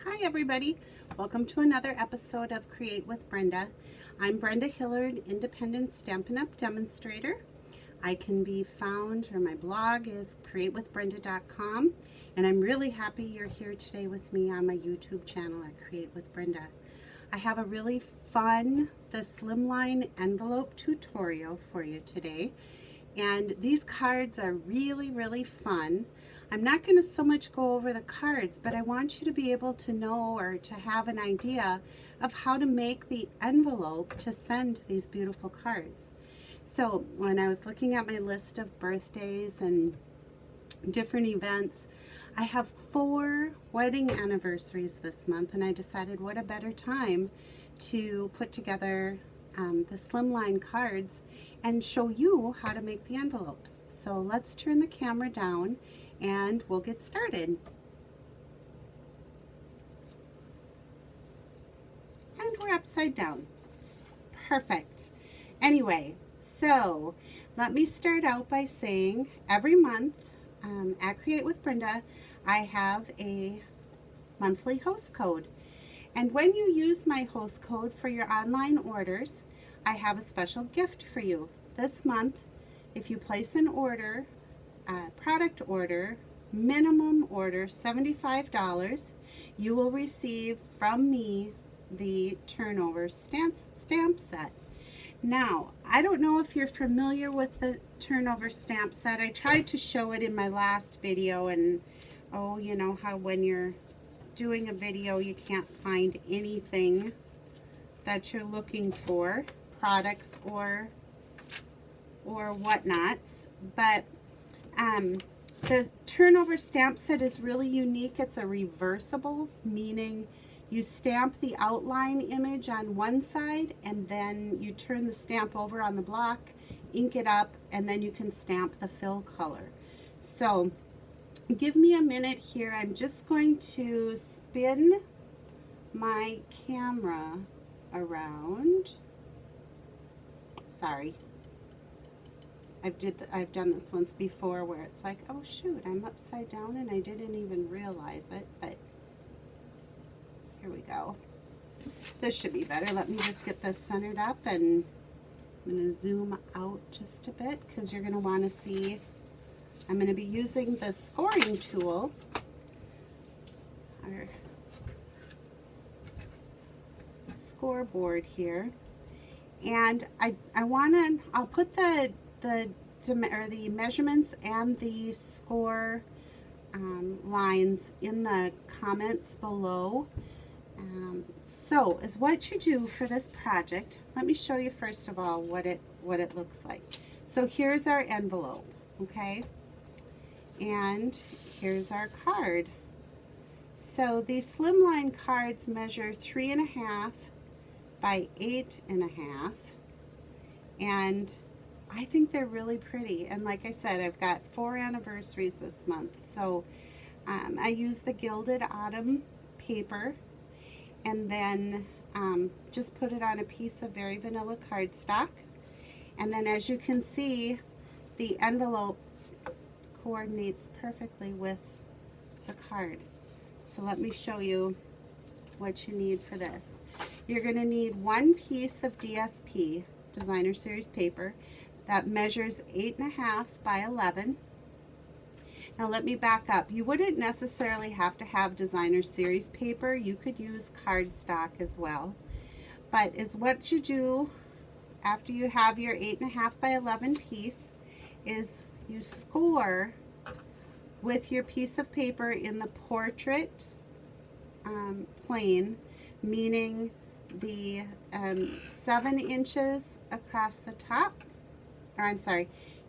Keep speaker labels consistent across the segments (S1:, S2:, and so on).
S1: Hi everybody, welcome to another episode of Create with Brenda. I'm Brenda Hillard, Independent Stampin' Up! Demonstrator. I can be found, or my blog is createwithbrenda.com, and I'm really happy you're here today with me on my YouTube channel at Create with Brenda. I have a really fun, the Slimline envelope tutorial for you today, and these cards are really fun. I'm not going to so much go over the cards, but I want you to be able to know or to have an idea of how to make the envelope to send these beautiful cards. So when I was looking at my list of birthdays and different events, I have 4 wedding anniversaries this month, and I decided what a better time to put together the Slimline cards and show you how to make the envelopes. So let's turn the camera down and we'll get started. And we're upside down. Perfect. Anyway, so let me start out by saying every month at Create with Brenda, I have a monthly host code. And when you use my host code for your online orders, I have a special gift for you. This month, if you place an order, product order, minimum order $75, you will receive from me the turnover stamp set. Now, I don't know if you're familiar with the turnover stamp set. I tried to show it in my last video, and oh, you know how when you're doing a video you can't find anything that you're looking for, products or whatnots. But the turnover stamp set is really unique. It's a reversibles, meaning you stamp the outline image on one side and then you turn the stamp over on the block, ink it up, and then you can stamp the fill color. So give me a minute here. I'm just going to spin my camera around. Sorry. I've done this once before where it's like, oh shoot, I'm upside down and I didn't even realize it, but here we go. This should be better. Let me just get this centered up, and I'm going to zoom out just a bit because you're going to want to see. I'm going to be using the scoring tool, our scoreboard here, and I'll put the measurements and the score lines in the comments below. So is what you do for this project. Let me show you first of all what it looks like. So here's our envelope, okay, and here's our card. So these Slimline cards measure 3.5 by 8.5, and I think they're really pretty. And like I said, I've got 4 anniversaries this month. So I use the Gilded Autumn paper, and then just put it on a piece of very vanilla cardstock. And then as you can see, the envelope coordinates perfectly with the card. So let me show you what you need for this. You're going to need 1 piece of DSP, Designer Series paper, that measures 8.5 by 11. Now let me back up. You wouldn't necessarily have to have Designer Series paper. You could use cardstock as well. But is what you do after you have your 8.5 by 11 piece is you score with your piece of paper in the portrait plane, meaning the 7 inches across the top, or I'm sorry,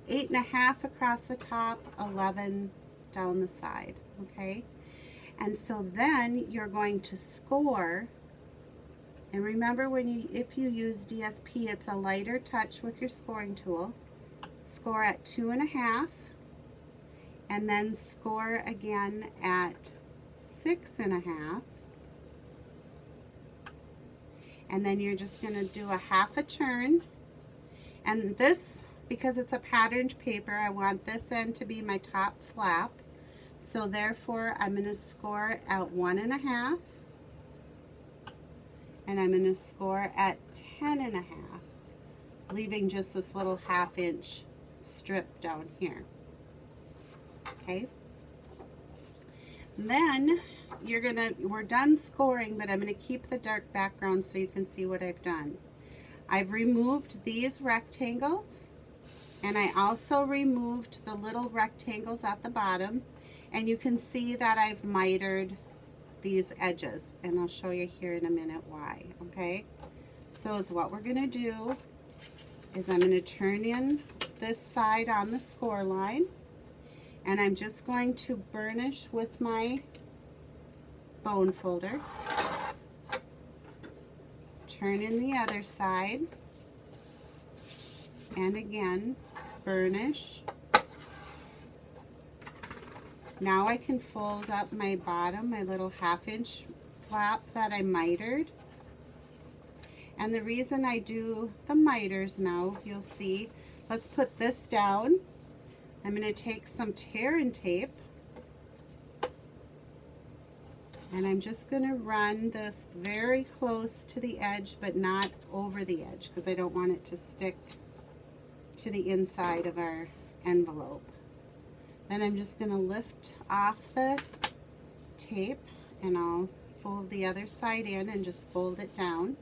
S1: 8.5 across the top, 11 down the side, okay? And so then you're going to score, and remember if you use DSP, it's a lighter touch with your scoring tool. Score at 2.5, and then score again at 6.5. And then you're just going to do a half a turn. And this, because it's a patterned paper, I want this end to be my top flap. So therefore, I'm going to score at 1.5 and I'm going to score at 10.5, leaving just this little 1/2 inch strip down here. Okay. Then we're done scoring, but I'm going to keep the dark background so you can see what I've done. I've removed these rectangles, and I also removed the little rectangles at the bottom, and you can see that I've mitered these edges, and I'll show you here in a minute why. Okay, so is what we're going to do is I'm going to turn in this side on the score line, and I'm just going to burnish with my bone folder, turn in the other side, and again burnish. Now I can fold up my bottom, my little 1/2 inch flap that I mitered. And the reason I do the miters now, you'll see, let's put this down. I'm going to take some tear and tape, and I'm just going to run this very close to the edge, but not over the edge, because I don't want it to stick to the inside of our envelope. Then I'm just going to lift off the tape, and I'll fold the other side in and just fold it down.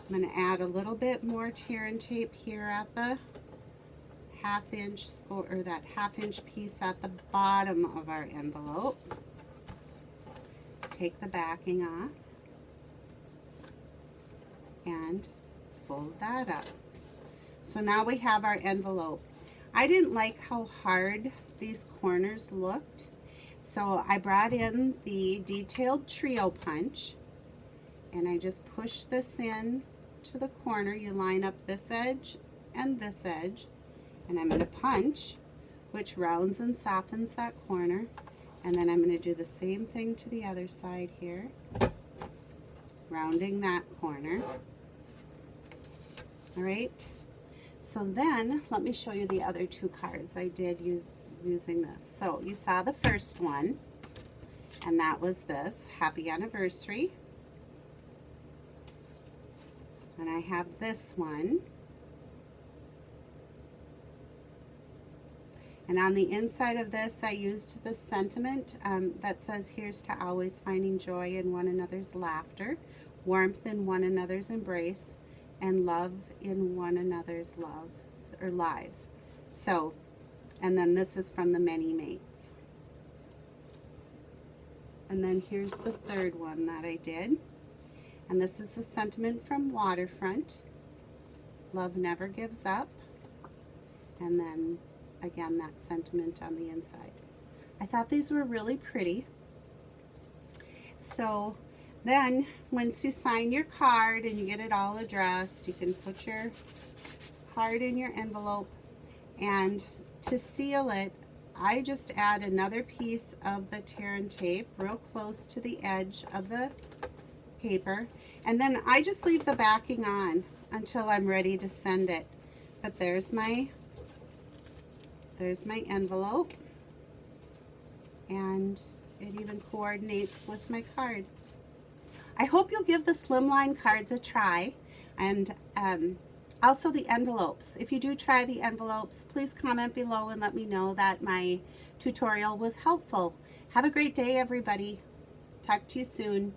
S1: I'm going to add a little bit more tear and tape here at the 1/2 inch score, or that 1/2 inch piece at the bottom of our envelope. Take the backing off and fold that up. So now we have our envelope. I didn't like how hard these corners looked, so I brought in the detailed trio punch, and I just push this in to the corner. You line up this edge and this edge, and I'm going to punch, which rounds and softens that corner, and then I'm going to do the same thing to the other side here, rounding that corner. All right. So then, let me show you the other 2 cards I did using this. So you saw the first one, and that was this, Happy Anniversary. And I have this one. And on the inside of this, I used the sentiment that says, here's to always finding joy in one another's laughter, warmth in one another's embrace, and love in one another's loves or lives. So, and then this is from the Many Mates. And then here's the third one that I did. And this is the sentiment from Waterfront. Love never gives up. And then again, that sentiment on the inside. I thought these were really pretty. So then, once you sign your card and you get it all addressed, you can put your card in your envelope, and to seal it, I just add another piece of the tear and tape real close to the edge of the paper, and then I just leave the backing on until I'm ready to send it. But there's my envelope, and it even coordinates with my card. I hope you'll give the Slimline cards a try, and also the envelopes. If you do try the envelopes, please comment below and let me know that my tutorial was helpful. Have a great day, everybody. Talk to you soon.